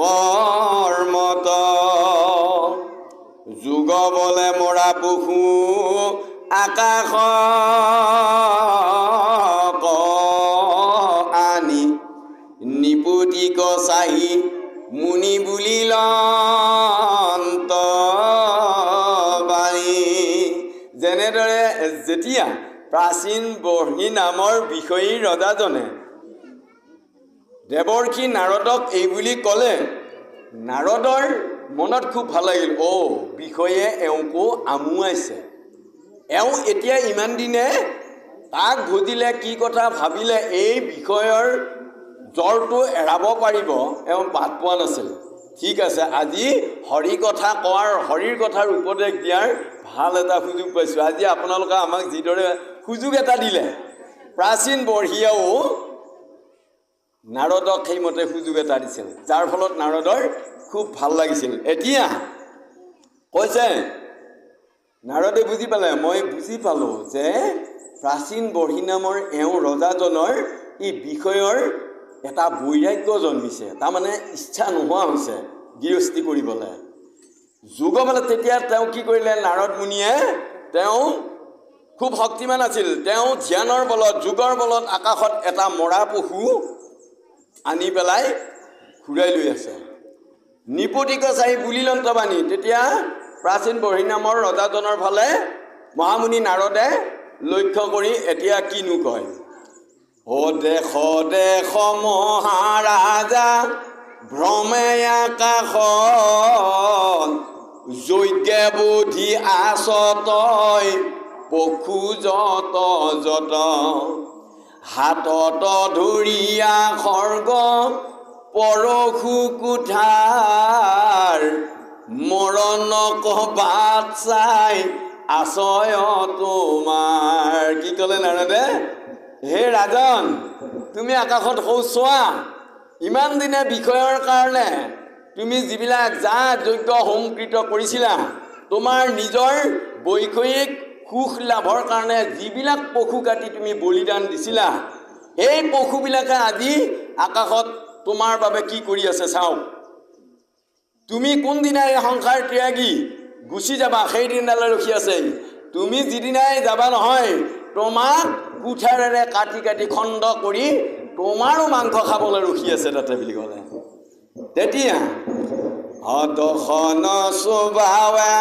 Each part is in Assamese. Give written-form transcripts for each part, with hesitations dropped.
ধৰ্মত যুগ বলে মৰা পশু আকাশ আনি নিপুতিক চাহি মুনি বুলিল যেনেদৰে যেতিয়া প্ৰাচীন বৰ্হি নামৰ বিষয়ী ৰজাজনে দেৱৰ্ষি নাৰদক এই বুলি ক'লে, নাৰদৰ মনত খুব ভাল লাগিল। বিষয়ে এওঁকো আমুৱাইছে, এওঁ এতিয়া ইমান দিনে তাক ভজিলে কি কথা ভাবিলে এই বিষয়ৰ জ্বৰটো এৰাব পাৰিব, এওঁ বাট পোৱা নাছিল। ঠিক আছে, আজি হৰি কথা কোৱাৰ, হৰিৰ কথাৰ উপদেশ দিয়াৰ ভাল এটা সুযোগ পাইছোঁ। আজি আপোনালোকে আমাক যিদৰে সুযোগ এটা দিলে, প্ৰাচীন বৰ্হিয়াও নাৰদক সেইমতে সুযোগ এটা দিছিল, যাৰ ফলত নাৰদৰ খুব ভাল লাগিছিল। এতিয়া কৈছে নাৰদে বুজি পালে, মই বুজি পালোঁ যে প্ৰাচীন বৰ্হি নামৰ এওঁ ৰজাজনৰ এই বিষয়ৰ এটা বৈৰাগ্য জন্মিছে, তাৰমানে ইচ্ছা নোহোৱা হৈছে গৃহস্থী কৰিবলৈ। যুগ বলে তেতিয়া তেওঁ কি কৰিলে, নাৰদ মুনিয়ে তেওঁ খুব শক্তিমান আছিল, তেওঁ ধ্যানৰ বলত, যুগৰ বলত আকাশত এটা মৰা পশু আনি পেলাই ঘূৰাই লৈ আছে। নিপুতিক চাহি বুলিলন্ত বাণী, তেতিয়া প্ৰাচীন বৰ্হি নামৰ ৰজাজনৰ ফালে মহামুনি নাৰদে লক্ষ্য কৰি এতিয়া কিনো কয়, দেশ দেশ মহাৰাজা ভ্ৰমে আকাশত যজ্ঞ বুধি আচতই পশু যত যত হাতত ধৰিয়া খৰ্গ পৰশু কুঠাৰ মৰণ কবাত চাই আছয় তোমাৰ। কি ক'লে নাৰদে, হে ৰাজন, তুমি আকাশত চোৱা, ইমান দিনে বিষয়ৰ কাৰণে তুমি যিবিলাক যজ্ঞ হোমকৃত কৰিছিলা, তোমাৰ নিজৰ বৈষয়িক সুখ লাভৰ কাৰণে যিবিলাক পশু কাটি তুমি বলিদান দিছিলা, সেই পশুবিলাকে আজি আকাশত তোমাৰ বাবে কি কৰি আছে চাওক। তুমি কোনদিনা এই সংসাৰ ত্যাগী গুচি যাবা সেইদিনালৈ ৰখি আছে। তুমি যিদিনাই যাবা নহয়, তোমাক কুঠাৰেৰে কাটি কাটি খণ্ড কৰি তোমাৰো মাংস খাবলৈ ৰখি আছে তাতে বুলি ক'লে। তেতিয়া দশন স্বভাৱে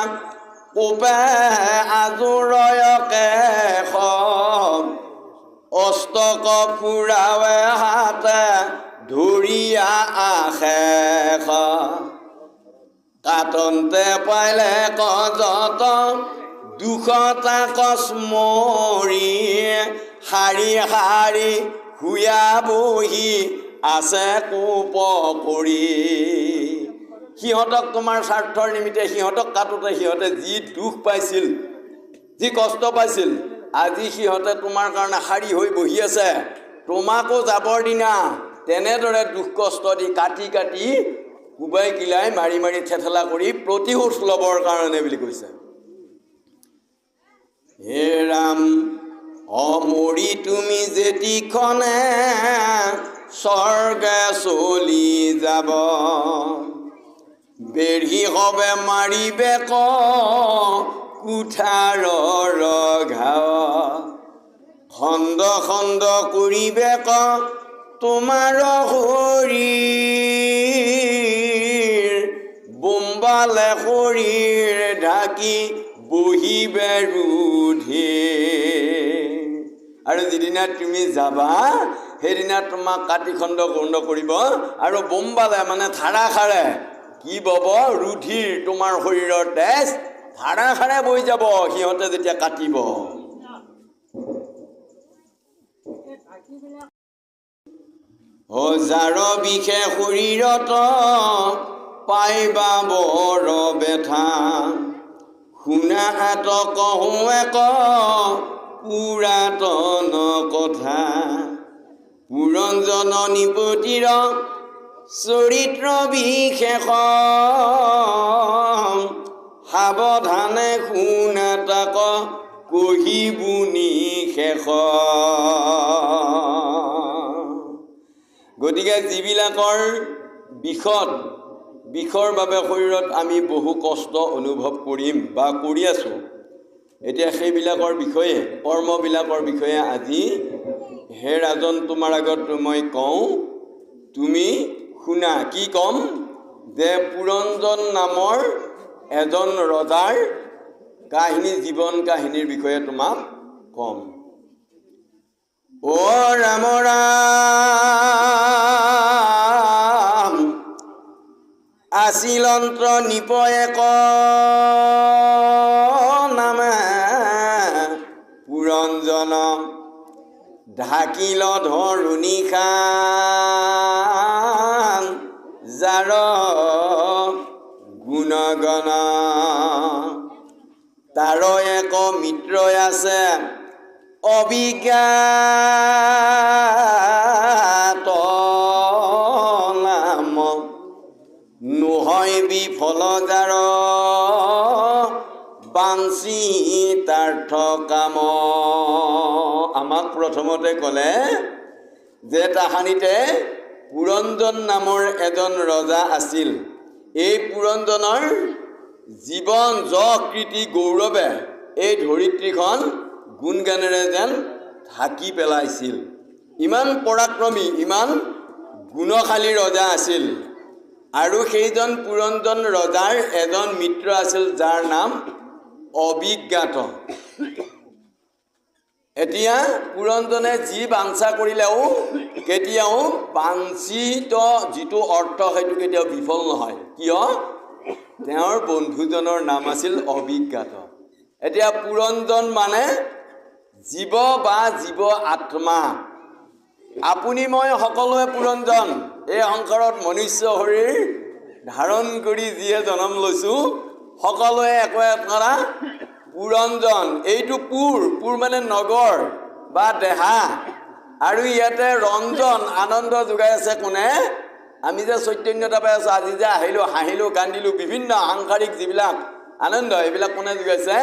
কোপে আজোৰয়কে অস্তক ফুৰাৱে হাতে ধৰিয়া আশেষ কাটন্তে পাইলে কজত দুখতা কস্মৰি শাৰী শাৰী শুয়া বহি আছে কোপ কৰি। সিহঁতক তোমাৰ স্বাৰ্থৰ নিমিত্তে সিহঁতক কাটোতে সিহঁতে যি দুখ পাইছিল, যি কষ্ট পাইছিল, আজি সিহঁতে তোমাৰ কাৰণে শাৰী হৈ বহি আছে। তোমাকো যাবৰ দিনা তেনেদৰে দুখ কষ্ট দি কাটি কাটি কোবাই কিলাই মাৰি মাৰি থেথেলা কৰি প্ৰতিশোধ ল'বৰ কাৰণে বুলি কৈছে। হে ৰাম, অমৰি তুমি যেতিখনে স্বৰ্গে চলি যাব, বেঢ়ি হবে মাৰিবে কুঠাৰৰ ঘাৱ, খণ্ড খণ্ড কৰিবে তোমাৰ শৰীৰ, বোম্বালে শৰীৰ ঢাকি বহিবে ৰুধি। আৰু যিদিনা তুমি যাবা সেইদিনা তোমাক কাটি খণ্ড খণ্ড কৰিব আৰু বোম্বালে মানে ধাৰাসাৰে কি বব, ৰুধিৰ, তোমাৰ শৰীৰৰ তেজ ধাৰাসাৰে বৈ যাব সিহঁতে যেতিয়া কাটিব। যাৰ বিষে শৰীৰত পাইবা বৰ বেথা, শুনা হাত কহো এক পুৰাতন কথা, পুৰঞ্জন নিপতিৰ চৰিত্ৰ বিশেষ, সাৱধানে শুনা তাক কহিবুনি শেষ। গতিকে যিবিলাকৰ বিষত বিষৰ বাবে শৰীৰত আমি বহু কষ্ট অনুভৱ কৰিম বা কৰি আছোঁ। এতিয়া সেইবিলাকৰ বিষয়ে, কৰ্মবিলাকৰ বিষয়ে আজি হে ৰাজন তোমাৰ আগত মই কওঁ, তুমি শুনা। কি ক'ম? যে পুৰঞ্জন নামৰ এজন ৰজাৰ কাহিনী, জীৱন কাহিনীৰ বিষয়ে তোমাক ক'ম। অ ৰাম ৰাম আছিল অন্ত্ৰ নিপ এক নামে পুৰঞ্জন ঢাকিল ধৰণী খান যাৰ গুণগণ তাৰ এক মিত্ৰ আছে অবিজ্ঞাত নাম নহয় বিফল যাৰ বাঞ্ছিতাৰ্থ কাম। আমাক প্ৰথমতে ক'লে যে তাহানিতে পুৰঞ্জন নামৰ এজন ৰজা আছিল। এই পুৰঞ্জনৰ জীৱন যশ কীৰ্তি গৌৰৱে এই ধৰিত্ৰীখন গুণগানেৰে যেন ঢাকি পেলাইছিল। ইমান পৰাক্ৰমী, ইমান গুণশালী ৰজা আছিল। আৰু সেইজন পুৰঞ্জন ৰজাৰ এজন মিত্ৰ আছিল যাৰ নাম অবিজ্ঞাত। এতিয়া পুৰঞ্জনে যি বাঞ্ছা কৰিলেও কেতিয়াও বাঞ্ছিত যিটো অৰ্থ সেইটো কেতিয়াও বিফল নহয়। কিয়? তেওঁৰ বন্ধুজনৰ নাম আছিল অবিজ্ঞাত। এতিয়া পুৰঞ্জন মানে জীৱ বা জীৱ আত্মা। আপুনি মই সকলোৱে পুৰঞ্জন। এই সংসাৰত মনুষ্য শৰীৰ ধাৰণ কৰি যিয়ে জন্ম লৈছোঁ সকলোৱে একো এটা পুৰঞ্জন। এইটো পুৰ মানে নগৰ বা দেহা। আৰু ইয়াতে ৰঞ্জন আনন্দ যোগাই আছে কোনে? আমি যে চৈতন্যতা পাই আছোঁ, আজি যে আহিলোঁ, হাঁহিলোঁ, কান্দিলোঁ, বিভিন্ন সাংসাৰিক যিবিলাক আনন্দ এইবিলাক কোনে যোগাইছে?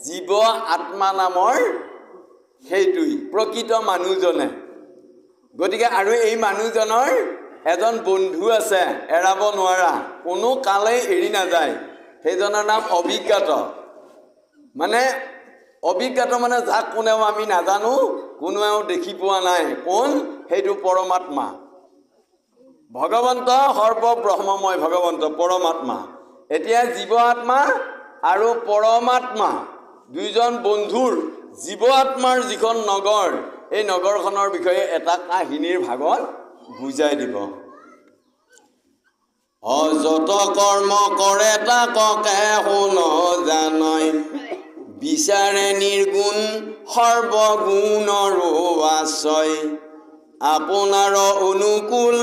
জীৱ আত্মা নামৰ সেইটোই প্ৰকৃত মানুহজনে। গতিকে আৰু এই মানুহজনৰ এজন বন্ধু আছে, এৰাব নোৱাৰা, কোনো কালেই এৰি নাযায়। সেইজনৰ নাম অবিজ্ঞাত। মানে অবিজ্ঞাত মানে যাক কোনেও আমি নাজানো, কোনেও দেখি পোৱা নাই। কোন? সেইটো পৰমাত্মা, ভগৱন্ত, সৰ্বব্ৰহ্মময় ভগৱন্ত পৰমাত্মা। এতিয়া জীৱ আত্মা আৰু পৰমাত্মা দুইজন বন্ধুৰ জীৱ আত্মাৰ যিখন নগৰ, এই নগৰখনৰ বিষয়ে এটা কাহিনীৰ ভাগত বুজাই দিব। যত কৰ্ম কৰে তাককে শুন জানয়, বিচাৰে নিৰ্গুণ সৰ্বগুণৰো আশ্ৰয়। আপোনাৰ অনুকূল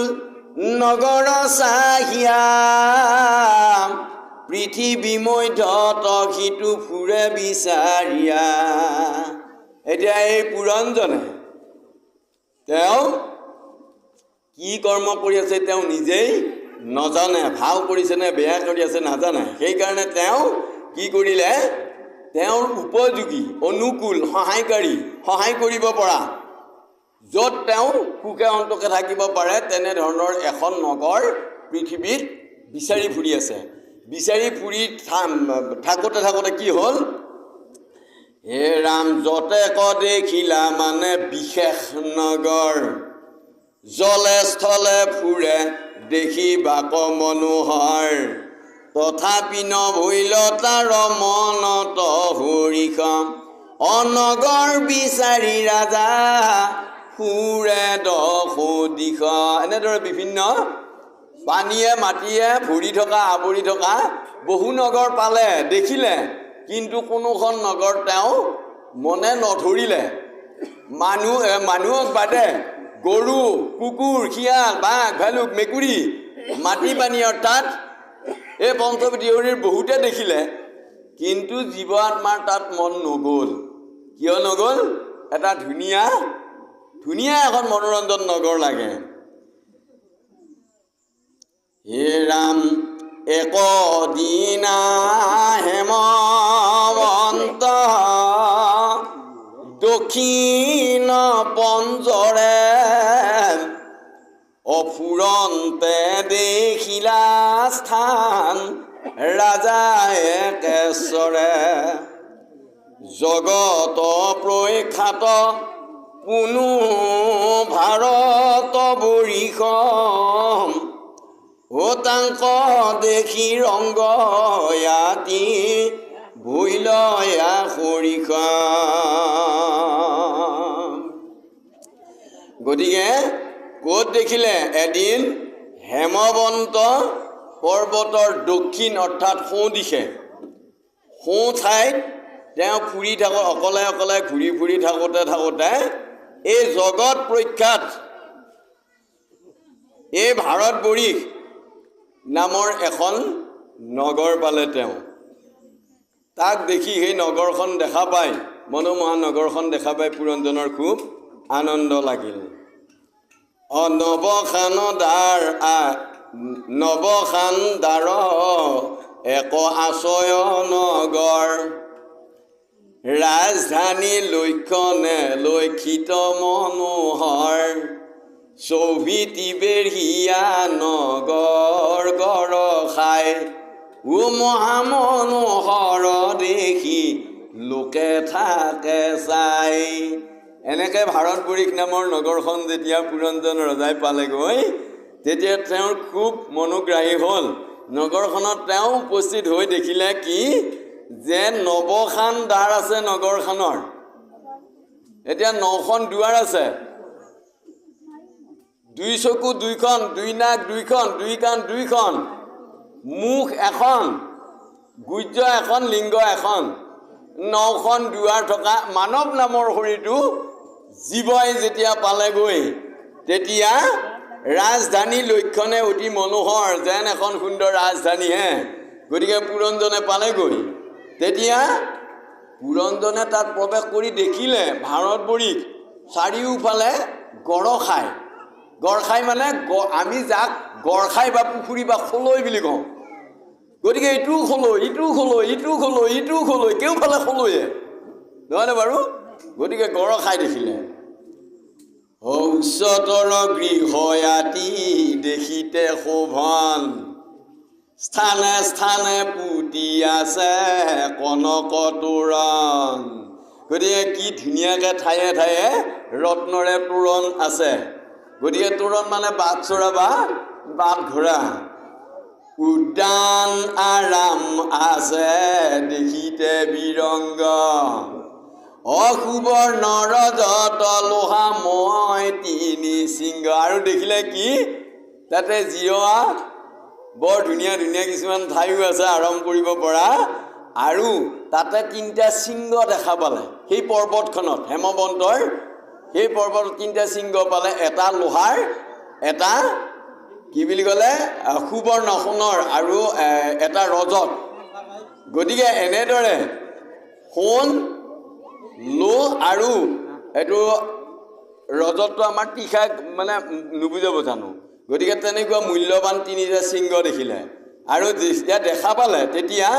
নগৰ চাহিয়া, পৃথিৱী মধ্যত সিটো ফুৰে বিচাৰিয়া। এতিয়া এই পুৰঞ্জনে তেওঁ কি কৰ্ম কৰি আছে তেওঁ নিজেই নাজানে। ভাল কৰিছেনে বেয়া কৰি আছে নাজানে। সেইকাৰণে তেওঁ কি কৰিলে? তেওঁৰ উপযোগী, অনুকূল, সহায়কাৰী, সহায় কৰিব পৰা, য'ত তেওঁ সুখে সন্তোষে থাকিব পাৰে তেনেধৰণৰ এখন নগৰ পৃথিৱীত বিচাৰি ফুৰি আছে। বিচাৰি ফুৰি থাকোঁতে কি হ'ল? হে ৰাম যতে ক দেখিলা মানে বিশেষ নগৰ, জলে স্থলে ফুৰে দেখি বাক মনোহৰ। তথাপি নভৈল তাৰ মনত হৰিষ, অনগৰ বিচাৰি ৰাজা ফুৰে দশ দিশ। এনেদৰে বিভিন্ন পানীয়ে মাটিয়ে ভৰি থকা, আৱৰি থকা বহু নগৰ পালে, দেখিলে, কিন্তু কোনোখন নগৰ তেওঁ মনে নধৰিলে। মানুহক বাদে গৰু, কুকুৰ, শিয়াল, বাঘ, ভালুক, মেকুৰী, মাটি পানী অৰ্থাৎ এই পঞ্চৱতীহৰিৰ বহুতে দেখিলে, কিন্তু জীৱ আত্মাৰ তাত মন নগ'ল। কিয় নগ'ল? এটা ধুনীয়া এখন মনোৰঞ্জন নগৰ লাগে। হে ৰাম একদিনা হেমন্ত দক্ষিণ পঞ্জৰে, ফুৰন্তে দেখিলা স্থান ৰাজা একেশ্বৰে জগত প্ৰখ্যাত পুনু ভাৰত বৰিষ তাংক দেখি ৰংগ ইয়াতি ভৈলয়া সৰিষ। গতিকে ক'ত দেখিলে? এদিন হেমবন্ত পৰ্বতৰ দক্ষিণ অৰ্থাৎ সোঁ দিশে সোঁ ঠাইত তেওঁ ফুৰি অকলে অকলে ঘূৰি ফুৰি থাকোঁতে এই জগত প্ৰখ্যাত এই ভাৰত বৰিষ নামৰ এখন নগৰ পালে তেওঁ। তাক দেখি সেই নগৰখন দেখা পাই মনোমোহা নগৰখন দেখা পাই পুৰঞ্জনৰ খুব আনন্দ লাগিল। নৱখানদাৰ এক আশ্ৰয় নগৰ ৰাজধানী লক্ষণে লক্ষিত মনোহৰ চৌভিতি বেঢ়িয়া নগৰ গড় খাই মহামনোহৰ দেখি লোকে থাকে চাই। এনেকৈ ভাৰত বৰিষ নামৰ নগৰখন যেতিয়া পুৰঞ্জন ৰজাই পালেগৈ তেতিয়া তেওঁৰ খুব মনোগ্ৰাহী হ'ল। নগৰখনত তেওঁ উপস্থিত হৈ দেখিলে কি যে 9খন দ্বাৰ আছে নগৰখনৰ। এতিয়া 9খন দুৱাৰ আছে, 2 চকু 2খন, 2 নাক 2খন, 2 কাণ 2খন, মুখ এখন, গুহ্য এখন, লিংগ এখন, 9খন দুৱাৰ থকা মানৱ নামৰ শৰীৰটো জীৱই যেতিয়া পালেগৈ তেতিয়া ৰাজধানী লক্ষণে অতি মনোহৰ যেন এখন সুন্দৰ ৰাজধানীহে। গতিকে পুৰঞ্জনে পালেগৈ। তেতিয়া পুৰঞ্জনে তাত প্ৰৱেশ কৰি দেখিলে ভাৰত বৰিষ চাৰিওফালে গড়খাই। গড়খাই মানে আমি যাক গড়খাই বা পুখুৰী বা খলৈ বুলি কওঁ। গতিকে ইটোও খলৈ, ইটোও খলৈ, ইটোও খলৈ, ইটোও খলৈ, কেওফালে খলৈয়ে নহয়নে বাৰু? গতিকে গড়খাই দেখিলে। উচ্চতৰ গৃহ আতি দেখিতে শোভন স্থানে স্থানে পুতি আছে কনক তোৰণ। গতিকে কি ধুনীয়াকৈ ঠায়ে ঠায়ে ৰত্নৰে তোৰণ আছে। গতিকে তোৰণ মানে বাট চৰা বা বাট ঘোৰা। উদ্যান আৰাম আছে দেখিতে বিৰংগ অসুবৰ্ণৰ যত লোহা মই 3 শৃংগ। আৰু দেখিলে কি তাতে জিৰোৱা বৰ ধুনীয়া ধুনীয়া কিছুমান ঠাইও আছে আৰাম কৰিব পৰা। আৰু তাতে 3টা শৃংগ দেখা পালে সেই পৰ্বতখনত। হেমবন্তৰ সেই পৰ্বতত 3টা শৃংগ পালে, এটা লোহাৰ, এটা কি বুলি ক'লে সুবৰ্ণ সোণৰ, আৰু এটা ৰজত। গতিকে এনেদৰে সোণ, লোহ আৰু এইটো ৰজতটো আমাৰ তীখা মানে নুবুজাব জানো। গতিকে তেনেকুৱা মূল্যৱান 3টা শৃংগ দেখিলে। আৰু যেতিয়া দেখা পালে তেতিয়া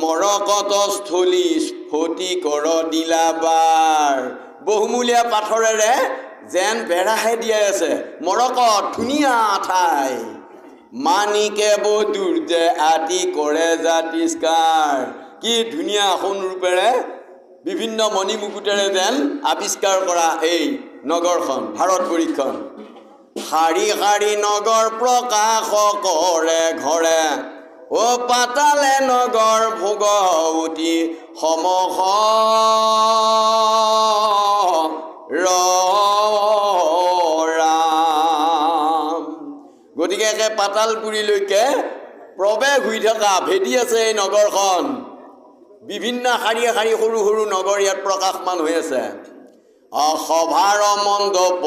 মৰকত স্থলী স্ফুটি কৰ দিলাবাৰ। বহুমূলীয়া পাথৰেৰে যেন বেৰাহে দিয়াই আছে। মৰকত ধুনীয়া ঠাই মানিকে বধুৰ যে আতি কৰে জাতিষ্কাৰ। কি ধুনীয়া সোণ ৰূপেৰে বিভিন্ন মণিমুকুটেৰে যেন আৱিষ্কাৰ কৰা এই নগৰখন ভাৰত বৰিষখন। শাৰী শাৰী নগৰ প্ৰকাশ কৰে ঘৰে পাতালে নগৰ ভোগৱতী সমহ ৰাম। গতিকে একে পাতালপুৰীলৈকে প্ৰৱেশ হৈ থকা ভেটি আছে এই নগৰখন। বিভিন্ন শাৰীয়ে শাৰী সৰু সৰু নগৰ ইয়াত প্ৰকাশমান হৈ আছে। সভাৰ মণ্ডপ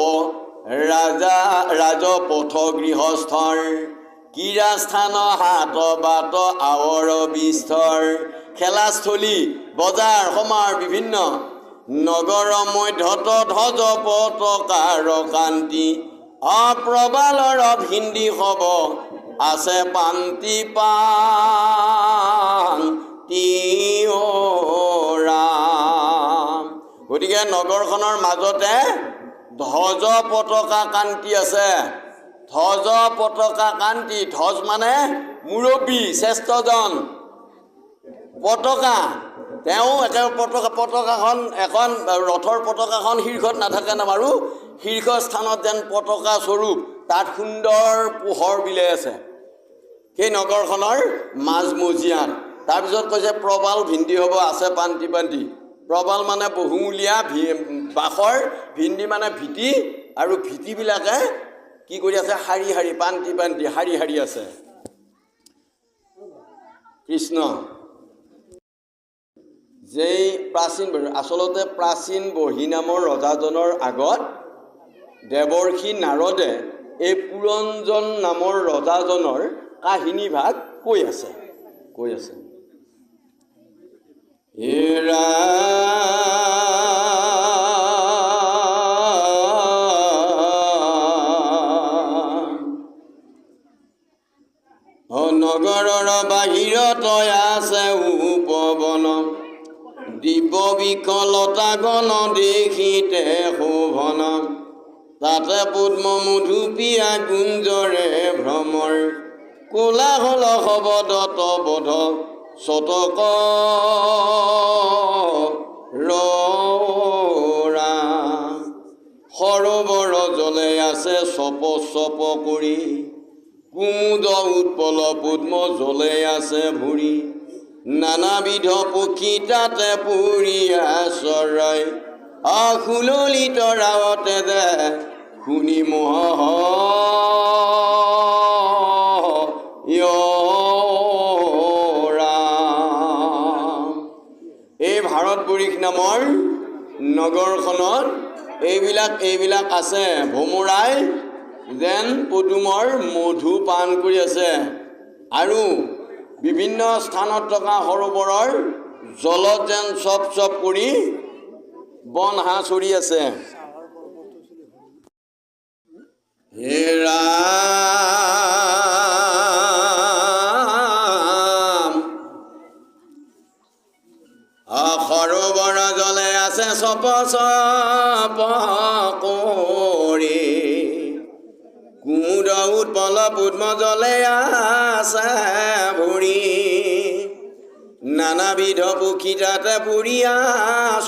ৰাজপথ গৃহস্থৰ ক্ৰীড়াস্থান হাত বাট আৱৰ বিস্তৰ। খেলাস্থলী বজাৰ সমাৰ বিভিন্ন নগৰ মধ্যত ধ্বজ পতাকাৰ কান্তি প্ৰবালৰ ভিন্দি হব আছে পান্তি পান ৰাম। গতিকে নগৰখনৰ মাজতে ধ্বজ পতাকা কান্তি আছে। ধ্বজ পতাকা কান্তি ধ্বজ মানে মুৰব্বী শ্ৰেষ্ঠজন পতাকা তেওঁ একেবাৰে পতাকাখন এখন ৰথৰ পতাকাখন শীৰ্ষত নাথাকে বাৰু শীৰ্ষ স্থানত যেন পতাকা স্বৰূপ তাত সুন্দৰ পোহৰ বিলাই আছে সেই নগৰখনৰ মাজমজিয়াত তাৰপিছত কৈছে প্ৰবাল ভিন্দি হ'ব আছে পান্তি পান্তি প্ৰবাল মানে বহুমূলীয়া বাখৰ ভিন্দি মানে ভীতি আৰু ভীতিবিলাকে কি কৰি আছে শাৰী শাৰী পান্তি পান্তি শাৰী শাৰী আছে কৃষ্ণ যেই প্ৰাচীন আচলতে প্ৰাচীন বহি নামৰ ৰজাজনৰ আগত দেৱৰ্ষি নাৰদে এই পুৰঞ্জন নামৰ ৰজাজনৰ কাহিনী ভাগ কৈ আছে নগৰৰ বাহিৰত আছে উপবন দিব বিকলতা গণ দেখিতে শোভন তাতে পদ্ম মধুপিয়া গুঞ্জৰে ভ্ৰমৰ কোলাহল শবদত বধ শতক ৰৰা সৰোবৰ জলে আছে চপ চপ কৰি কুমুদ উৎপল পদ্ম জলে আছে ভৰি নানাবিধ পক্ষী তাতে পুৰিয়া চৰাই আখুললিত ৰাৱতে দে শুনি মোহ এই ভাৰতবৰ্ষ নামৰ নগৰখনত এইবিলাক আছে ভোমোৰাই যেন পদুমৰ মধু পান কৰি আছে আৰু বিভিন্ন স্থানত থকা সৰোবৰৰ জলত যেন চপ চপ কৰি বন হাঁহ চৰি আছে হে ৰাম সৰোবৰ জলে আছে চপ চপ কৰি কুমুদ উৎপল পদ্ম জলে আছে ভৰি নানাবিধ পক্ষী তাতে পুৰিয়া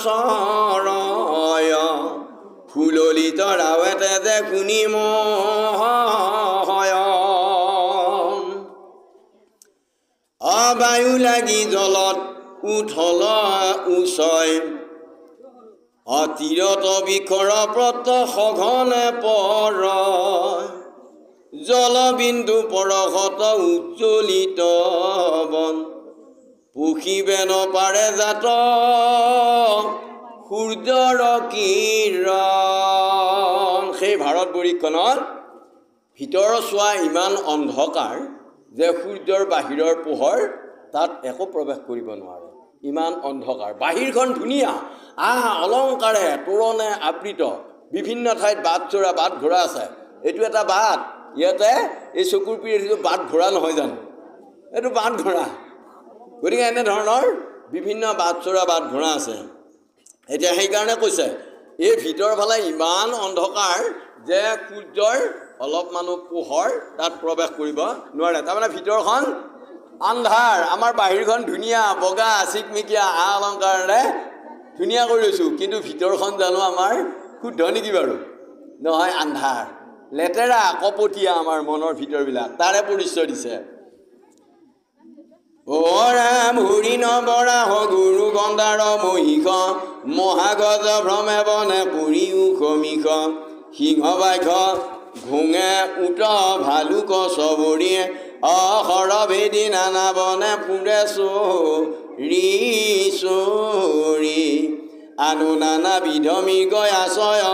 চৰয় ফুললিত ৰাৱেতে যে শুনি মোহয় অবায়ু লাগি জলত উঠল উচয় অতিৰত বিখৰ প্ৰত সঘনে পৰ জলবিন্দু পৰশত উজ্জ্বলিত বন পুখিবে নপাৰে জাত সূৰ্যৰ কিৰণ সেই ভাৰতবৰ্ষখনত ভিতৰ চোৱা ইমান অন্ধকাৰ যে সূৰ্যৰ বাহিৰৰ পোহৰ তাত একো প্ৰৱেশ কৰিব নোৱাৰে ইমান অন্ধকাৰ বাহিৰখন ধুনীয়া অলংকাৰে তোৰণে আবৃত বিভিন্ন ঠাইত বাট চৰা বাট ঘোৰা আছে এইটো এটা বাট ইয়াতে এই চকুৰ পিৰিটো বাট ঘোৰা নহয় জানো এইটো বাট ঘোৰা গতিকে এনেধৰণৰ বিভিন্ন বাট চৰা বাট ঘোৰা আছে এতিয়া সেইকাৰণে কৈছে এই ভিতৰ ফালে ইমান অন্ধকাৰ যে সূৰ্যৰ অলপমানো পোহৰ তাত প্ৰৱেশ কৰিব নোৱাৰে তাৰমানে ভিতৰখন আন্ধাৰ আমাৰ বাহিৰখন ধুনীয়া বগা চিকমিকিয়া অলংকাৰেৰে ধুনীয়া কৰি লৈছোঁ কিন্তু ভিতৰখন জানো আমাৰ শুদ্ধ নেকি বাৰু নহয় আন্ধাৰ লেতেৰা কপটীয়া আমাৰ মনৰ ভিতৰবিলাক তাৰে পৰিচয় দিছে ৰাম হৰিণ বৰাহ গুৰু গন্ধাৰ মহিষ মহাগজ ভ্ৰমে বনে পুৰিও সমীষ সিংহ বাঘ ঘোঙে উট ভালুক চবৰিয়ে অসৰভেদী নানা বনে ফুৰে চৰি আনু নানা বিধ মৃগ আচয়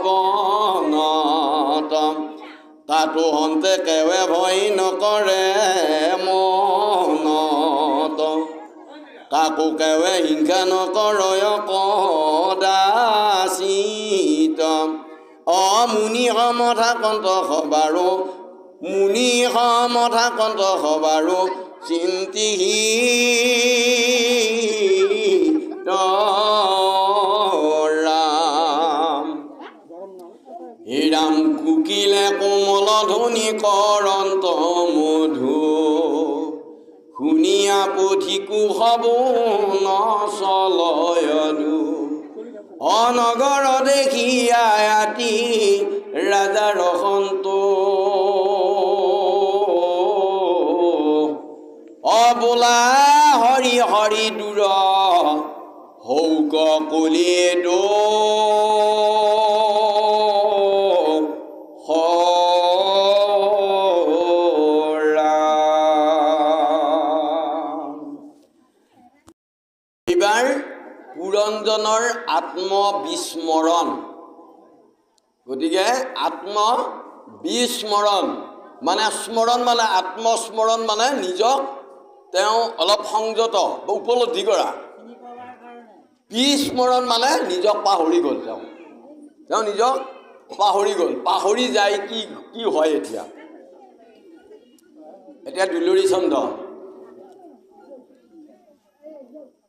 বনত তাতো হন্তে কেৱে ভয় নকৰে মনত কাকো কেৱে হিংসা নকৰয় কদাচিত মুনি সমথা কন্ত সবাৰো মুনি সমথা কন্ত সবাৰো চিন্তিহি ৰাম কুকিলে কোমল ধ্বনি কৰন্ত মধু শুনিয়া পথিকো হব নচলয়দু অনগৰ দেখিয়া আতি ৰাজাৰ অবোলা হৰি হৰি দূৰ হৌক কলিয়ে দো এইবাৰ পুৰঞ্জনৰ আত্মবিস্মৰণ গতিকে আত্মবিস্মৰণ মানে স্মৰণ মানে আত্মস্মৰণ মানে নিজক তেওঁ অলপ সংযত বা উপলব্ধি কৰা বিস্মৰণ মানে নিজক পাহৰি গ'ল তেওঁ নিজক পাহৰি গ'ল পাহৰি যায় কি হয় এতিয়া দুলুৰী ছন্দ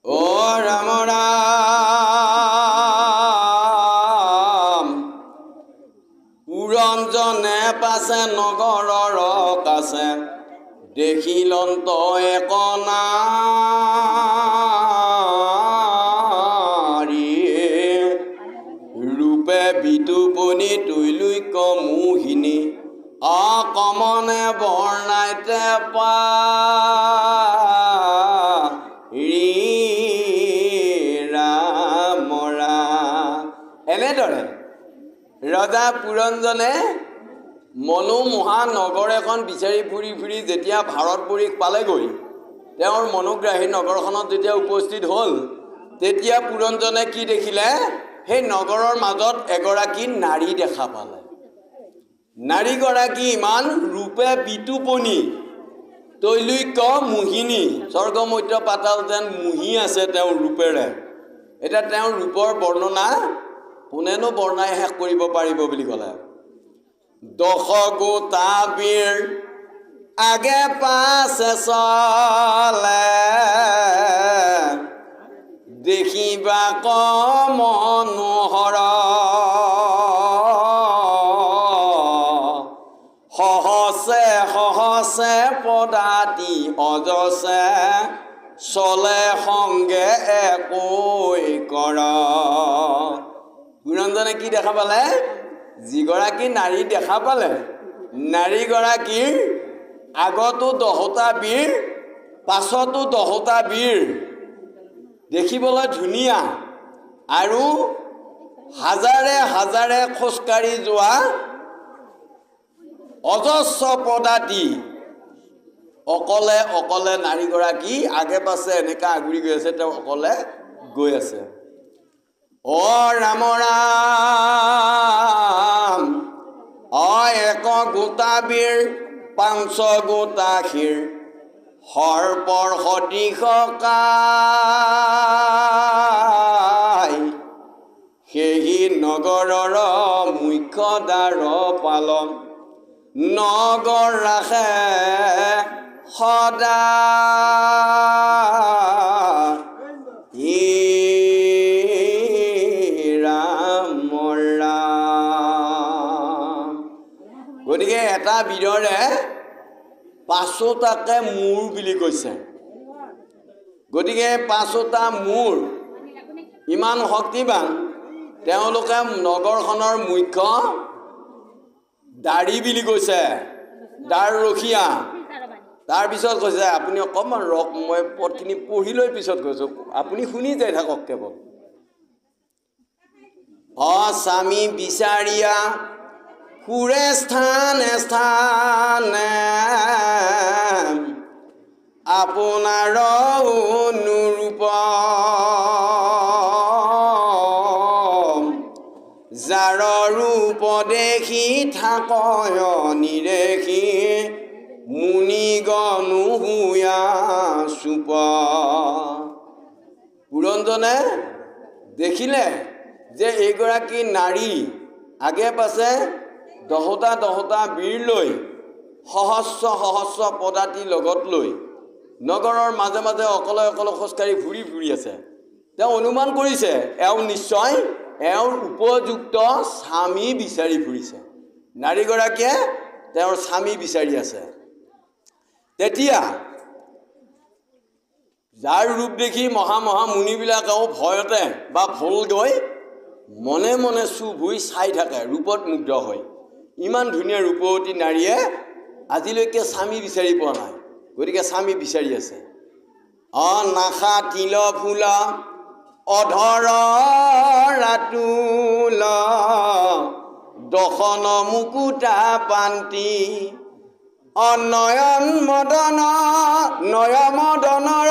অ ৰাম ৰাম পুৰঞ্জনে পাছে নগৰৰ কাছে দেখিলন্ত এক নাৰী ৰূপে বিতুপনি তৈলুক্য মোহিনী অকমনে বৰ্ণাইতে ৰাম ৰাম এনেদৰে ৰজা পুৰঞ্জনে মনোমোহা নগৰ এখন বিচাৰি ফুৰি যেতিয়া ভাৰতবৰ্ষ পালেগৈ তেওঁৰ মনোগ্ৰাহী নগৰখনত যেতিয়া উপস্থিত হ'ল তেতিয়া পুৰঞ্জনে কি দেখিলে সেই নগৰৰ মাজত এগৰাকী নাৰী দেখা পালে নাৰীগৰাকী ইমান ৰূপে বিতুপনি তৈলুক্য মোহিনী স্বৰ্গমধ্য পাতাল যেন মোহি আছে তেওঁৰ ৰূপেৰে এতিয়া তেওঁৰ ৰূপৰ বৰ্ণনা কোনেনো বৰ্ণাই শেষ কৰিব পাৰিব বুলি ক'লে দশ গোটা বীৰ আগে পাছে চলে দেখিবা মনোহৰ সহসে সহসে পদাতি অজসে চলে সংগে একোই কৰ পুৰঞ্জনে কি দেখা পালে যিগৰাকী নাৰী দেখা পালে নাৰীগৰাকীৰ আগতো 10টা বীৰ পাছতো 10টা বীৰ দেখিবলৈ ধুনীয়া আৰু হাজাৰে হাজাৰে খোজকাঢ়ি যোৱা অজস্ৰ পদাতি অকলে অকলে নাৰীগৰাকী আগে পাছে এনেকা আগুৰি গৈ আছে তেওঁ অকলে গৈ আছে অ ৰাম ৰাম এক গোটা বীৰ 500 গোটা ক্ষীৰ সৰ্পৰ সদৃশ কায় সেই নগৰৰ মুখ্য দ্বাৰ পালন নগৰ ৰাখে সদা গতিকে এটা বীৰৰে 500টাকে মূৰ বুলি কৈছে গতিকে 500টা মূৰ ইমান শক্তিবান তেওঁলোকে নগৰখনৰ মুখ্য দাড়ি বুলি কৈছে দাৰ ৰখীয়া তাৰপিছত কৈছে আপুনি অকণমান ৰক মই পদখিনি পঢ়ি লৈ পিছত কৈছোঁ আপুনি শুনি যাই থাকক কেৱল স্বামী বিচাৰিয়া ফুৰে স্থানে স্থানে আপোনাৰ অনুৰূপ যাৰ ৰূপ দেখি থাকয় নিৰেখি মুনিগণু হুয়া চুপ পুৰঞ্জনে দেখিলে যে এইগৰাকী নাৰী আগে পাছে 10টা বীৰ লৈ সহস্ৰ পদাতি লগত লৈ নগৰৰ মাজে মাজে অকলে অকলে খোজকাঢ়ি ফুৰি আছে তেওঁ অনুমান কৰিছে এওঁ নিশ্চয় এওঁৰ উপযুক্ত স্বামী বিচাৰি ফুৰিছে নাৰীগৰাকীয়ে তেওঁৰ স্বামী বিচাৰি আছে। তেতিয়া যাৰ ৰূপ দেখি মহা মুনিবিলাকেও ভয়তে বা ভুল গৈ মনে মনে চুপ হৈ চাই থাকে, ৰূপত মুগ্ধ হয়। ইমান ধুনীয়া ৰূপৱতী নাৰীয়ে আজিলৈকে স্বামী বিচাৰি পোৱা নাই, গতিকে স্বামী বিচাৰি আছে। নাখা তিল ফুল অধৰ ৰাতুল দশন মুকুতা পান্তি নয়ন মদনৰ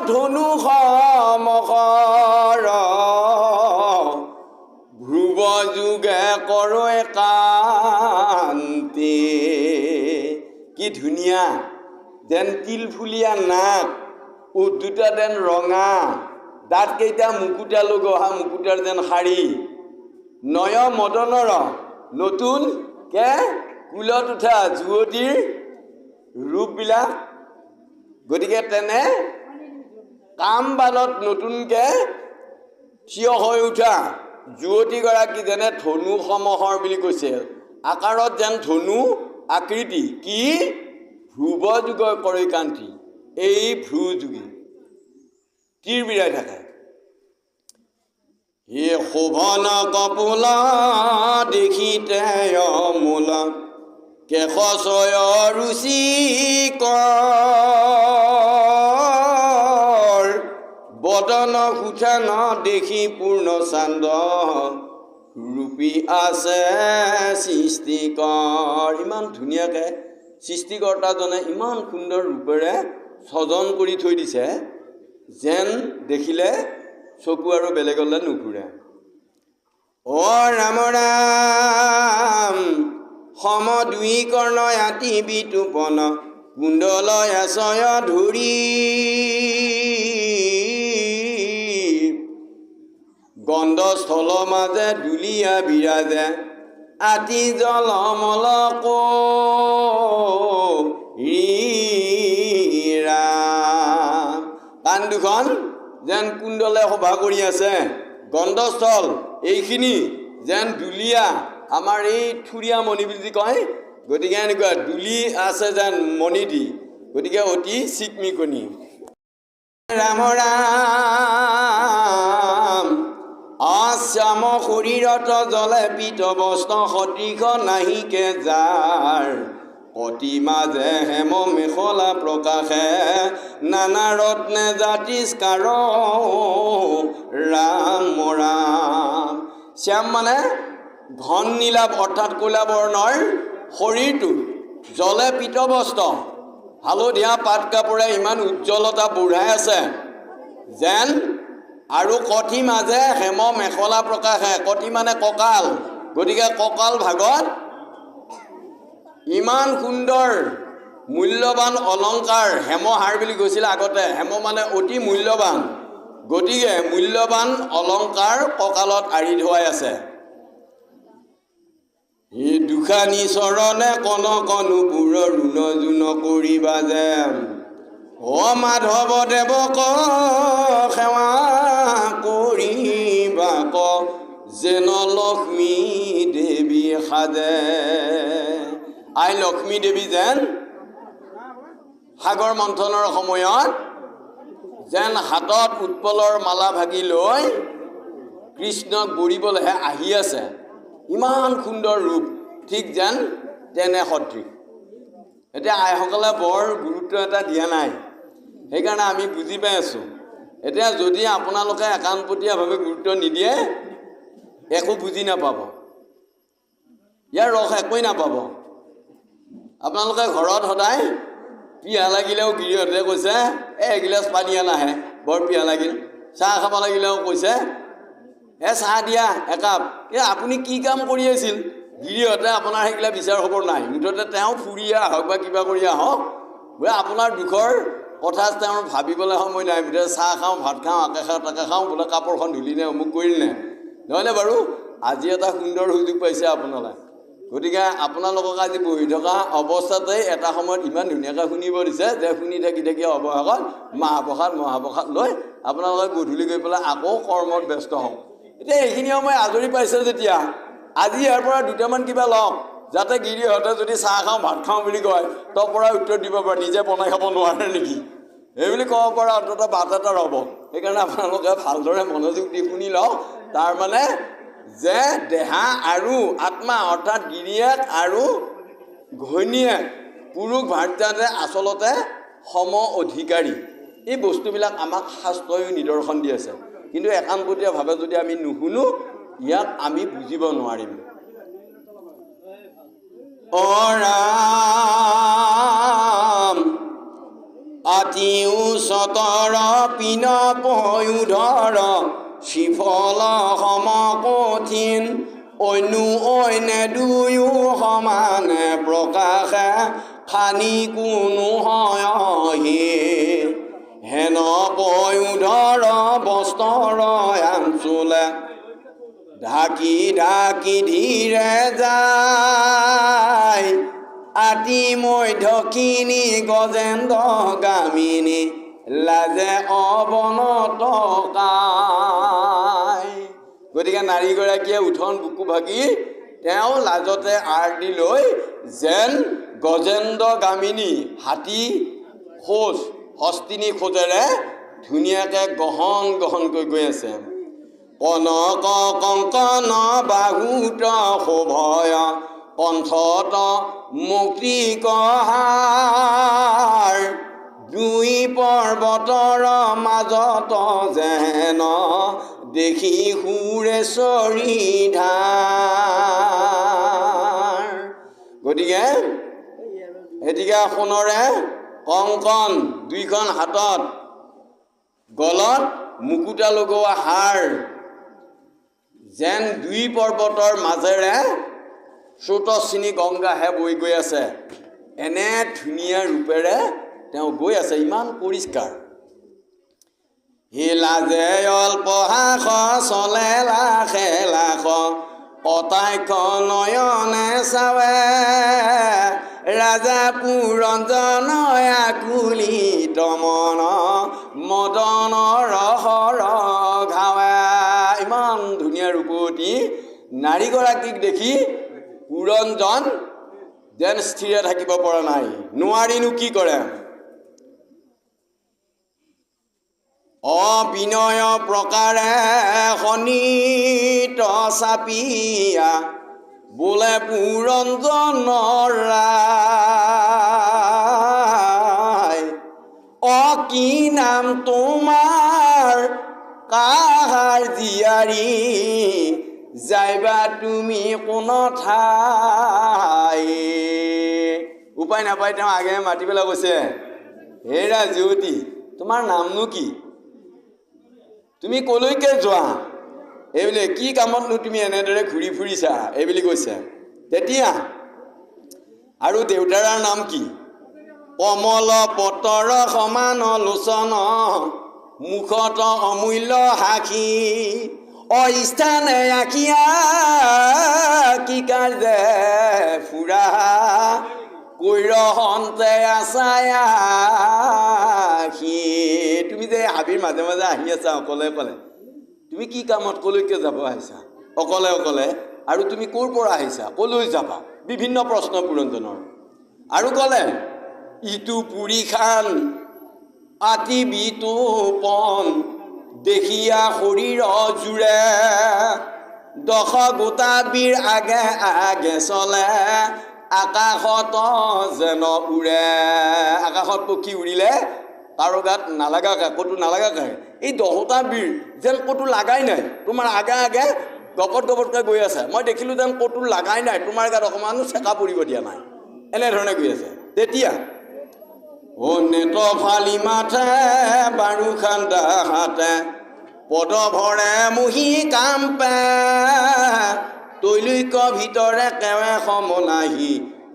ধনু সমকৰ ধ্ৰুৱ যোগে কৰৈ কান্তি। কি ধুনীয়া, যেন তিলফুলীয়া নাক, ওঠ দুটা যেন ৰঙা, দাঁতকেইটা মুকুতা লগোৱা মুকুতাৰ যেন শাৰী, নয় মদনৰ নতুনকে কুলত উঠা যুৱতীৰ ৰূপবিলাক। গতিকে তেনে কামবানত নতুনকৈ থিয় হৈ উঠা যুৱতীগৰাকী যেনে ধনু সমহৰ বুলি কৈছে, আকাৰত যেন ধনু আকৃতি। কি ধ্ৰুৱ যুগৰ কৰৈ কান্তি, এই ভ্ৰু যোগী তীৰ বিৰাই থাকে। শোভন কপোল দেখিতে মূল কেশচয় ৰুচিকৰ বদন সুঠান দেখি পূৰ্ণ চান্দ ৰূপী আছে সৃষ্টিকৰ। ইমান ধুনীয়াকৈ সৃষ্টিকৰ্তাজনে ইমান সুন্দৰ ৰূপেৰে স্বজন কৰি থৈ দিছে, যেন দেখিলে চকু আৰু বেলেগলৈ নুঘূৰে। ৰাম ৰাম সম দুই কৰ্ণ আতি বিতুপন কুণ্ডলয় আচয় ধৰি গন্ধস্থল মাজে দুলীয়া বিৰাজে আতি জলমল ৰাম। কাণ দুখন যেন কুণ্ডলে সভা কৰি আছে, গন্ধস্থল এইখিনি যেন দুলীয়া, আমাৰ এই থুৰীয়া মণি বুলি কয়, গতিকে এনেকুৱা দুলি আছে যেন মণি দি, গতিকে অতি চিকমিকনি। ৰাম ৰাম শ্যাম শৰীৰত জলে পীত বস্ত্ৰ সদৃশ নাহিকে যাৰ অতি মাজে হেম মেখলা প্ৰকাশে নানা ৰত্নে জাতিস্কাৰ ৰাম ৰাম। শ্যাম মানে ঘন নীলা অৰ্থাৎ ক'লা বৰ্ণৰ শৰীৰটো, জলে পীত বস্ত্ৰ হালধীয়া পাট কাপোৰে ইমান উজ্জ্বলতা বঢ়াই আছে যেন, আৰু কঠি মাজে হেম মেখলা প্ৰকাশে, কঠি মানে কঁকাল, গতিকে কঁকাল ভাগত ইমান সুন্দৰ মূল্যৱান অলংকাৰ, হেমহাৰ বুলি কৈছিলে আগতে, হেম মানে অতি মূল্যৱান, গতিকে মূল্যৱান অলংকাৰ কঁকালত আঁৰি ধোৱাই আছে। দুখানি চৰণে কনক নুপুৰ ৰুণ জুন কৰিবা যেন মাধৱ দেৱক সেৱা কৰিবা ক যেন লক্ষ্মী দেৱী সাজে। আই লক্ষ্মী দেৱী যেন সাগৰ মন্থনৰ সময়ত যেন হাতত উৎপলৰ মালা ভাগি লৈ কৃষ্ণক বৰিবলৈহে আহি আছে, ইমান সুন্দৰ ৰূপ, ঠিক যেন তেনে সদৃশ। এতিয়া আইসকলে বৰ গুৰুত্ব এটা দিয়া নাই, সেইকাৰণে আমি বুজি পাই আছোঁ। এতিয়া যদি আপোনালোকে একাণপতীয়াভাৱে গুৰুত্ব নিদিয়ে, একো বুজি নাপাব, ইয়াৰ ৰস একোৱেই নাপাব। আপোনালোকে ঘৰত সদায় পিয়াহ লাগিলেও গিৰিহঁতে কৈছে এগিলাচ পানী আনাহে, বৰ পিয়াহ লাগিল। চাহ খাব লাগিলেও কৈছে চাহ দিয়া একাপ। আপুনি কি কাম কৰি আছিল? গিৰিহঁতে আপোনাৰ সেইগিলা বিচাৰ খবৰ নাই, মুঠতে তেওঁ ফুৰি আহক বা কিবা কৰি আহক, বোলে আপোনাৰ দুখৰ কথা তেওঁৰ ভাবিবলৈ সময় নাই। মুঠতে চাহ খাওঁ, ভাত খাওঁ, আকে খাওঁ, তাকে খাওঁ, বোলে কাপোৰখন ধুলিনে অমুক কৰিলনে, নহয়নে বাৰু? আজি এটা সুন্দৰ সুযোগ পাইছে আপোনালোকে, গতিকে আপোনালোকক আজি বহি থকা অৱস্থাতেই এটা সময়ত ইমান ধুনীয়াকৈ শুনিব দিছে যে শুনি থাকি থাকি অৱশেষত মহাপ্ৰসাদ লৈ আপোনালোকে গধূলি গৈ পেলাই আকৌ কৰ্মত ব্যস্ত হওঁ। এতিয়া এইখিনি সময় আজৰি পাইছে যেতিয়া আজি ইয়াৰ পৰা দুটামান কিবা লওক, যাতে গিৰিহঁতে যদি চাহ খাওঁ ভাত খাওঁ বুলি কয় তাৰ পৰা উত্তৰ দিব পাৰে নিজে বনাই খাব নোৱাৰে নেকি এই বুলি ক'ব পৰা অন্ততঃ বাট এটা ৰ'ব সেইকাৰণে আপোনালোকে ভালদৰে মনোযোগ দি শুনি লওক তাৰমানে যে দেহা আৰু আত্মা অৰ্থাৎ গিৰিয়েক আৰু ঘৈণীয়েক পুৰুষ ভাৰ্যাতে আচলতে সম অধিকাৰী এই বস্তুবিলাক আমাক শাস্ত্ৰই নিদৰ্শন দি আছে কিন্তু একান্তভাৱে যদি আমি নুশুনো ইয়াক আমি বুজিব নোৱাৰিম অৰাম আতি উচতৰ পিন পয়ুধৰ শিফল সম কঠিন অন্য অইনে দুয়ো সমানে প্ৰকাশে খানি কোনো হয়হি হেন পয়ুধৰ বস্তৰ আঞ্চলে ঢাকি ঢাকি ধীৰে যায় আতি মধ্যকিনী গজেন্দ্ৰ গামিনী লাজে অৱনত কায় গতিকে নাৰীগৰাকীয়ে উঠন বুকু ভাগি তেওঁ লাজতে আৰ দি লৈ যেন গজেন্দ্ৰ গামিনী হাতী খোজ হস্তিনী খোজেৰে ধুনীয়াকৈ গহন গহনকৈ গৈ আছে কনক কংকন বাহুত শোভয় কণ্ঠত মুক্তি কহাৰ দুই পৰ্বতৰ মাজত যেন দেখি সুৰেশ্বৰী ধাৰ গতিকে এটিকা সোণৰে কংকন দুইখন হাতত গলত মুকুতা লগোৱা হাৰ যেন দুই পৰ্বতৰ মাজেৰে স্ৰোতস্বিনী গংগাহে বৈ গৈ আছে এনে ধুনীয়া ৰূপেৰে তেওঁ গৈ আছে ইমান পৰিষ্কাৰ হে লাজে অল্প হাস চলে লাখে লাখ অতাক্ষ নয়নে চাৱে ৰাজা পুৰঞ্জন আকুলিত মন মদন ৰসৰ ঘাৱে ইমান ধুনীয়া ৰূপৱতী নাৰীগৰাকীক দেখি পুৰঞ্জন যেন স্থিৰে থাকিব পৰা নাই নোৱাৰিনো কি কৰে অবিনয় প্ৰকাৰে শনিত চাপিয়া বোলে পুৰঞ্জনৰ ৰায় কি নাম তোমাৰ কাহাৰ জীয়াৰী যাইবা তুমি কোন ঠাই উপায় নাপায় তেওঁ আগে মাতি পেলাই কৈছে হেৰা জ্যোতি তোমাৰ নামনো কি তুমি কলৈকে যোৱা এইবুলি কি কামতনো তুমি এনেদৰে ঘূৰি ফুৰিছা এইবুলি কৈছে তেতিয়া আৰু দেউতাৰ নাম কি কমল পতৰ সমান লোচন মুখত অমূল্য হাসি অস্থানে আঁকিয়া কি কাৰ্যে ফুৰা কৈৰহন্তে আছায়া সি তুমি যে হাবিৰ মাজে মাজে আহি আছা অকলে অকলে তুমি কি কামত কলৈকে যাব আহিছা অকলে অকলে আৰু তুমি ক'ৰ পৰা আহিছা কলৈ যাবা বিভিন্ন প্ৰশ্ন পুৰঞ্জনৰ আৰু ক'লে ইটো পুৰী খান আতি বিতোপন দেখিয়া শৰীৰ জোৰে দশ গোটা বীৰ আগে আগে চলে আকাশত যেন উৰে আকাশত পক্ষী উৰিলে কাৰো গাত নালাগাকে ক'তো নালাগাকে এই দহটা বীৰ যেন ক'তো লাগাই নাই তোমাৰ আগে আগে গপত গপতকৈ গৈ আছে মই দেখিলোঁ যেন ক'তো লাগাই নাই তোমাৰ গাত অকণমানো চেকা পৰিব দিয়া নাই এনেধৰণে গৈ আছে তেতিয়া অ নেত ফালি মাথে বাৰু খান্দা হাতে পদ ভৰে মুহি কাম্পে তৈলৈক ভিতৰে কেৱে সম নাহি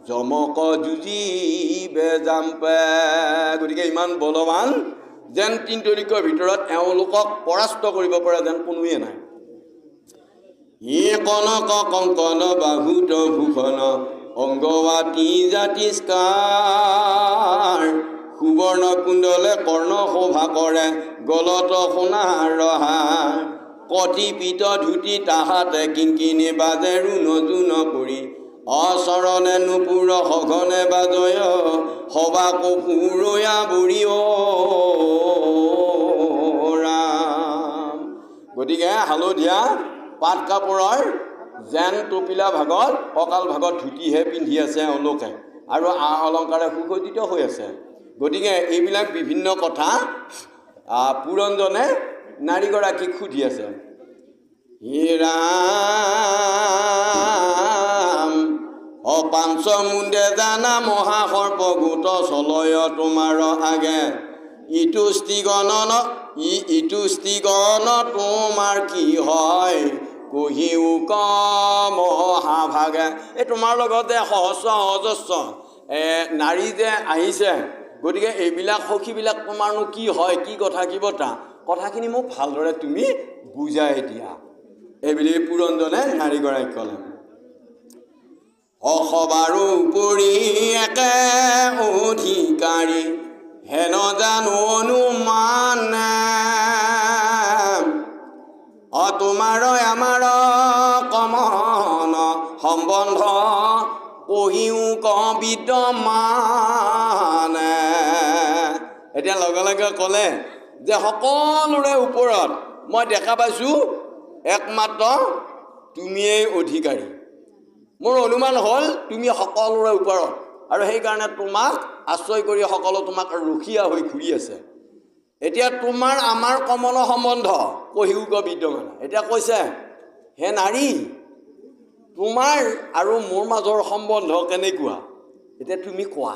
জমক যুঁজিবে জাম্পে গতিকে ইমান বলৱান যেন তিনতলিকৰ ভিতৰত এওঁলোকক পৰাস্ত কৰিব পৰা যেন কোনোৱে নাই ই কনক কংকন বাহুত ভূষণ অংগৱাতী জাতিস্কাৰ সুবৰ্ণ কুণ্ডলে কৰ্ণ শোভা কৰে গলত সোণাৰ ৰহাৰ কটি পিত ধুতি তাহাতে কিংকিনি বাজে ৰুণ জুন কৰি অচৰণে নুপুৰ সঘনে বাজয় সবা কপুৰয়া বুঢ়ী ৰাম। গতিকে হালধীয়া পাট কাপোৰৰ যেন টপিলা ভাগত কঁকাল ভাগত ধুতিহে পিন্ধি আছে এওঁলোকে, আৰু আ অলংকাৰে সুসজ্জিত হৈ আছে। গতিকে এইবিলাক বিভিন্ন কথা পুৰঞ্জনে নাৰীগৰাকীক সুধি আছে। হে ৰাম অপাঞ্চ মুণ্ডে জানা মহাসৰ্প গোট চলয় তোমাৰ আগে, ইটো স্ত্ৰীগণ তোমাৰ কি হয় কহিও কম মহাভাগে। এই তোমাৰ লগত যে সহস্ৰ সহস্ৰ নাৰী যে আহিছে, গতিকে এইবিলাক সখীবিলাক তোমাৰনো কি হয়, কি কথা কি বতা, কথাখিনি মোক ভালদৰে তুমি বুজাই দিয়া, এইবুলি পুৰঞ্জনে নাৰীগৰাকীক ক'লে। সবাৰো উপৰি একে অধিকাৰী হেন জানো অনুমান, তোমাৰ আমাৰ কমন সম্বন্ধ কহিও বিদ্যমান। এতিয়া লগে লগে ক'লে যে সকলোৰে ওপৰত মই দেখা পাইছোঁ একমাত্ৰ তুমিয়েই অধিকাৰী। মোৰ অনুমান হ'ল তুমি সকলোৰে ওপৰত, আৰু সেইকাৰণে তোমাক আশ্ৰয় কৰি সকলো তোমাক ৰখীয়া হৈ ঘূৰি আছে। এতিয়া তোমাৰ আমাৰ কমল সম্বন্ধ কহিউক বিদ্যমান। এতিয়া কৈছে হে নাৰী, তোমাৰ আৰু মোৰ মাজৰ সম্বন্ধ কেনেকুৱা, এতিয়া তুমি কোৱা।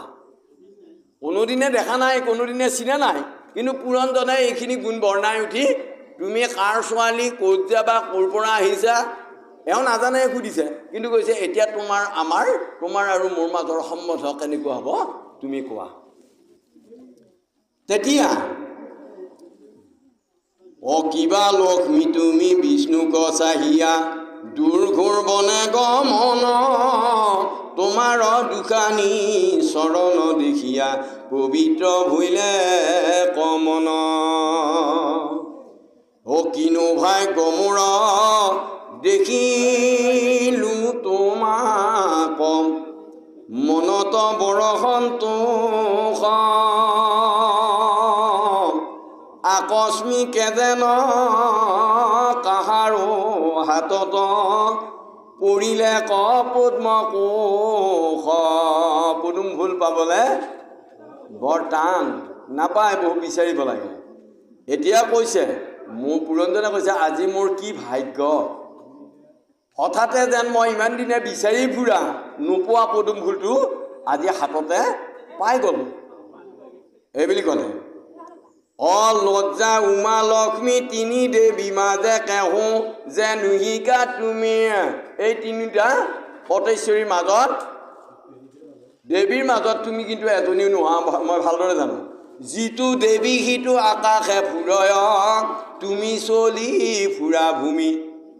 কোনোদিনে দেখা নাই, কোনোদিনে চিনা নাই, কিন্তু পুৰঞ্জনে এইখিনি গুণ বৰ্ণাই উঠি তুমি কাৰ ছোৱালী, ক'ত যাবা, ক'ৰ পৰা আহিছা, এওঁ নাজানে সুধিছে, কিন্তু কৈছে এতিয়া তোমাৰ আৰু মোৰ মাজৰ সম্বন্ধ কেনেকুৱা হ'ব তুমি কোৱা। তেতিয়া কিবা লক্ষ্মী তুমি বিষ্ণুক চাহিয়া দুৰ্ঘোৰ বনে গমন, তোমাৰ দুখানি চৰণ দেখিয়া পবিত্ৰ ভৈলে কমন। কিনো ভাগ্য মোৰ দেখিলো তোমাক মনত বৰ সন্তোষ, আকস্মিকে যেন কাহাৰো হাতত পৰিলে পদ্ম কোষ। পদুম ফুল পাবলৈ বৰ টান, নাপায়, বহু বিচাৰিব লাগে। এতিয়া কৈছে মোৰ পুৰঞ্জনে কৈছে আজি মোৰ কি ভাগ্য, হঠাতে যেন মই ইমান দিনে বিচাৰি ফুৰা নোপোৱা পদুম ফুলটো আজি হাততে পাই গ'লোঁ, এইবুলি ক'লে। লজ্জা উমা লক্ষ্মী তিনি দেৱী মাজে কেহো যে নুহিকা তুমি। এই তিনিটা সতেশ্বৰীৰ মাজত, দেৱীৰ মাজত তুমি কিন্তু এজনীও নোহোৱা মই ভালদৰে জানো। যিটো দেৱী সিটো আকাশে ফুৰয় তুমি চলি ফুৰা ভূমি।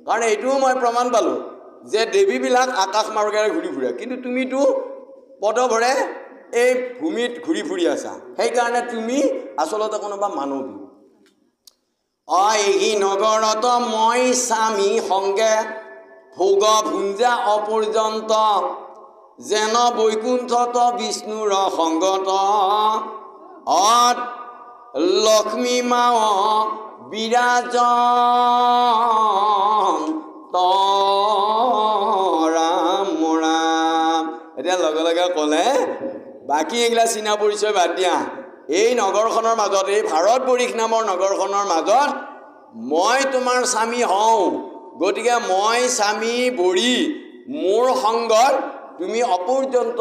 কাৰণ এইটোও মই প্ৰমাণ পালোঁ যে দেৱীবিলাক আকাশ মাৰ্গেৰে ঘূৰি ফুৰে, কিন্তু তুমিতো পদভৰে এই ভূমিত ঘূৰি ফুৰি আছা, সেইকাৰণে তুমি আচলতে কোনোবা মানৱী। এই নগৰত মই স্বামী সংগে ভোগ ভুঞ্জা অপৰ্যন্ত, যেন বৈকুণ্ঠত বিষ্ণুৰ সংগত লক্ষ্মী মাও বিৰাজ ৰাম ৰাম। এতিয়া লগে লগে ক'লে বাকী এইগিলা চিনা পৰিচয় বাদ দিয়া, এই নগৰখনৰ মাজত, এই ভাৰতবৰ্ষ নামৰ নগৰখনৰ মাজত মই তোমাৰ স্বামী হওঁ, গতিকে মই স্বামী বৰি মোৰ সংগত তুমি অপৰ্যন্ত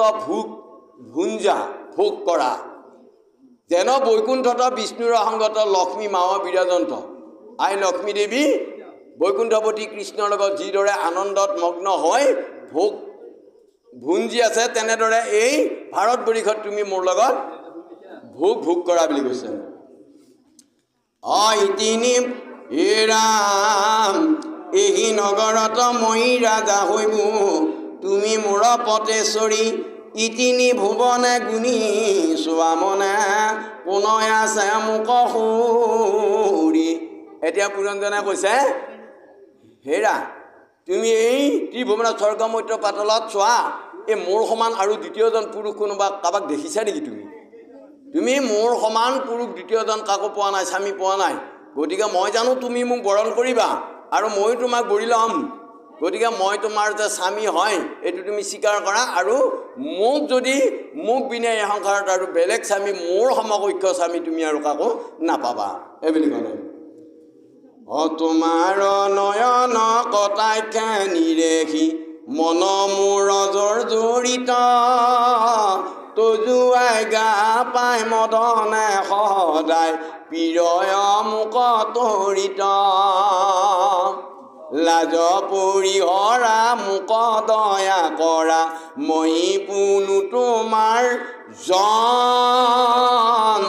ভোগ কৰা, যেন বৈকুণ্ঠত বিষ্ণুৰ সংগত লক্ষ্মী মাও বিৰাজন্ত। আই লক্ষ্মী দেৱী বৈকুণ্ঠপতি কৃষ্ণৰ লগত যিদৰে আনন্দত মগ্ন হৈ ভুঞ্জি আছে, তেনেদৰে এই ভাৰতবৰ্ষত তুমি মোৰ লগত ভোগ কৰা বুলি কৈছে। ইতিনি হে ৰাম এই নগৰত মই ৰাজা হৈব, তুমি মোৰ পতেশ্বৰী ইতিনি ভুৱনে গুণী চোৱা মনে পুনয় আছে মোক সুৰি। এতিয়া পুৰঞ্জনে কৈছে হেৰা তুমি এই ত্ৰিভুৱনত স্বৰ্গ মৰ্ত্য পাতালত চোৱা, এই মোৰ সমান আৰু দ্বিতীয়জন পুৰুষ কোনোবা কাৰোবাক দেখিছা নেকি? তুমি মোৰ সমান পুৰুষ দ্বিতীয়জন কাকো পোৱা নাই, স্বামী পোৱা নাই। গতিকে মই জানো তুমি মোক বৰণ কৰিবা আৰু ময়ো তোমাক বৰি ল'ম। গতিকে মই তোমাৰ যে স্বামী হয় এইটো তুমি স্বীকাৰ কৰা, আৰু মোক বিনে এই সংসাৰত আৰু বেলেগ স্বামী, মোৰ সমকক্ষ স্বামী তুমি আৰু কাকো নাপাবা, এইবুলি ক'লে। তোমাৰ নয়ন কটাক্ষে নিৰেখি মন মোৰ জৰ্জৰিত, তজুৱাই গা পাই মদনে সদায় প্ৰিয় মুখ তৰিত, লাজ পৰিহৰা মুখ দয়া কৰা, মই পুনু তোমাৰ জন,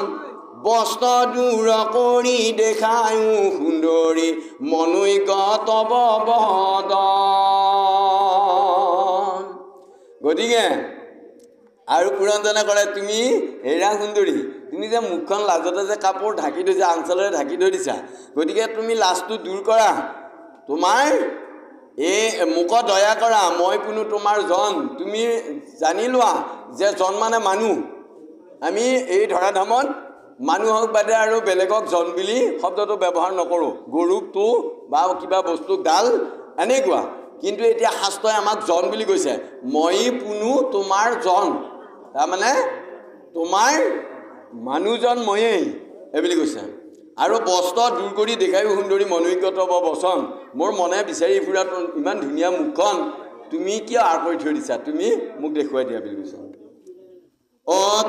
বস্ত্ৰ দূৰ কৰি দেখায়ো সুন্দৰী, মনৈক তব বদন। গতিকে আৰু পুৰঞ্জনে ক'লে, তুমি হেৰা সুন্দৰী, তুমি যে মুখখন লাজতে যে কাপোৰ ঢাকি থৈছা, আঞ্চলেৰে ঢাকি থৈ দিছা, গতিকে তুমি লাজটো দূৰ কৰা, তোমাৰ এই মুখ দয়া কৰা, মই কোনো তোমাৰ জন। তুমি জানি লোৱা যে জন মানে মানুহ। আমি এই ধৰাধামত মানুহক বাদে আৰু বেলেগক জন বুলি শব্দটো ব্যৱহাৰ নকৰোঁ, গৰুকটো বা কিবা বস্তুক ডাল এনেকুৱা। কিন্তু এতিয়া শাস্ত্ৰই আমাক জন বুলি কৈছে, মই পুনু তোমাৰ জন, তাৰমানে তোমাৰ মানুহজন ময়েই, এইবুলি কৈছে। আৰু বস্ত্ৰ দূৰ কৰি দেখায়ো সুন্দৰী, মনৈক্যত বচন, মোৰ মনে বিচাৰি ফুৰা ইমান ধুনীয়া মুখখন তুমি কিয় আঁৰ কৰি থৈ দিছা, তুমি মোক দেখুৱাই দিয়া বুলি কৈছে।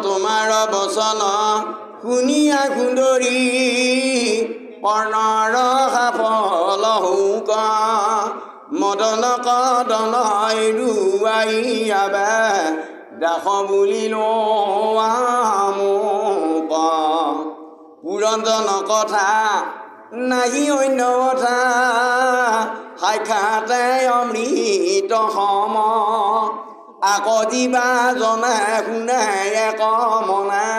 তোমাৰ বচন শুনিয়া সুন্দৰী, কৰ্ণৰ সাফল হৌক, মদন কদন এৰুৱাইয়াবে, দাস বুলি লোৱা মোক, পুৰঞ্জন কথা নাহি অন্য কথা, সাক্ষাতে অমৃত সম, আকৌ দিবা জনে শুনে এক মনে,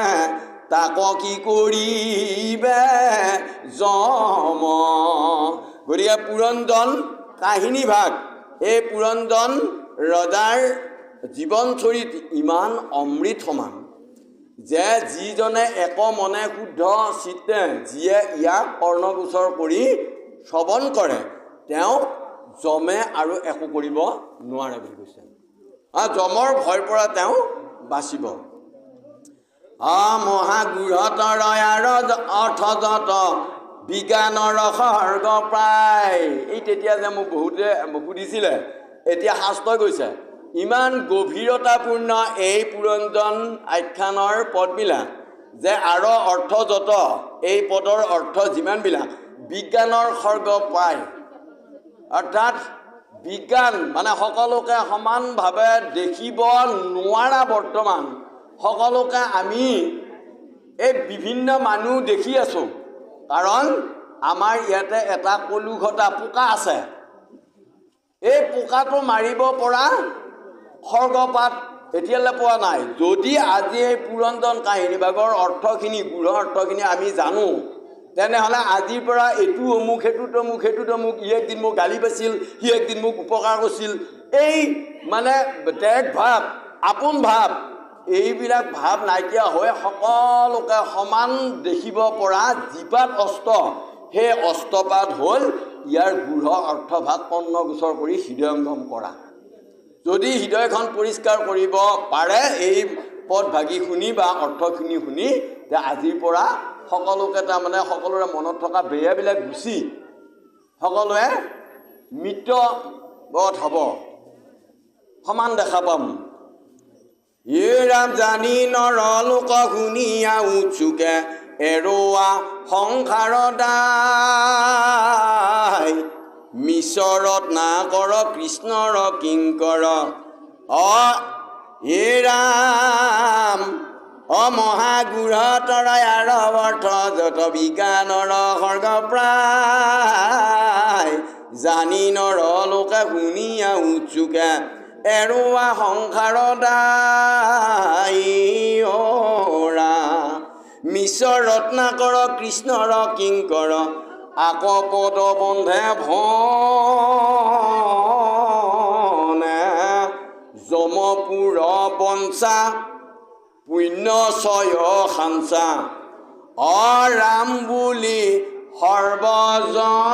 তাক কি কৰিবে জম। গতিকে পুৰঞ্জন কাহিনী ভাগ, এই পুৰঞ্জন ৰজাৰ জীৱনচৰিত ইমান অমৃত সমান যে যিজনে এক মনে শুদ্ধ চিত্তে যিয়ে ইয়াক কৰ্ণগোচৰ কৰি শ্ৰৱণ কৰে, তেওঁক যমে আৰু একো কৰিব নোৱাৰে বুলি কৈছে। যমৰ ভয়ৰ পৰা তেওঁ বাচিব। মহাগুঢ়তৰ অৰ্থযত বিজ্ঞানৰ সৰ্গ প্ৰায়, এই তেতিয়া যে মোক বহুতে সুধিছিলে, এতিয়া শাস্ত্ৰই কৈছে ইমান গভীৰতাপূৰ্ণ এই পুৰঞ্জন আখ্যানৰ পদবিলাক যে আৰু অৰ্থযত, এই পদৰ অৰ্থ যিমানবিলাক বিজ্ঞানৰ সৰ্গ প্ৰায়, অৰ্থাৎ বিজ্ঞান মানে সকলোকে সমানভাৱে দেখিব নোৱাৰা, বৰ্তমান সকলোকে আমি এই বিভিন্ন মানুহ দেখি আছোঁ, কাৰণ আমাৰ ইয়াতে এটা কলুঘটা পোকা আছে। এই পোকাটো মাৰিব পৰা সৰ্গপাত এতিয়ালৈ পোৱা নাই। যদি আজি এই পুৰঞ্জন কাহিনীভাগৰ অৰ্থখিনি, গূঢ় অৰ্থখিনি আমি জানো, তেনেহ'লে আজিৰ পৰা এইটো অমুক, সেইটো তমুক, সেইটো তমুক, ই একদিন মোক গালি পাইছিল, সি একদিন মোক উপকাৰ কৰিছিল, এই মানে ত্যাগ ভাৱ, আপোন ভাৱ, এইবিলাক ভাৱ নাইকিয়া হৈ সকলোকে সমান দেখিব পৰা যিপাত অস্ত্ৰ, সেই অস্ত্ৰপাত হ'ল ইয়াৰ গূঢ় অৰ্থভাগ কৰ্ণগোচৰ কৰি হৃদয়ংগম কৰা। যদি হৃদয়খন পৰিষ্কাৰ কৰিব পাৰে এই পদভাগী শুনি বা অৰ্থখিনি শুনি, যে আজিৰ পৰা সকলোকে তাৰমানে সকলোৰে মনত থকা বেয়াবিলাক গুচি সকলোৱে মিত্ৰবধ হ'ব, সমান দেখা পাম। ৰাম জানি নৰ লোক শুনিয়া উৎসুকে, এৰোৱা সংসাৰ দায়, মিছৰত না কৰ কৃষ্ণৰ কিংকৰ, ৰাম মহাগুঢ়তৰ অৰ্থ যত বিজ্ঞানৰ সৰ্গ প্ৰায়, জানি নৰ লোকে শুনিয়া উৎসুকে, এৰোৱা সংসাৰ দায়, মিছৰ ৰত্নাকৰ কৃষ্ণৰ কিংকৰ, আক পদ বন্ধে মঞ্চা পুণ্য ছয় খাঞ্চা অৰাম বুলি সৰ্বজন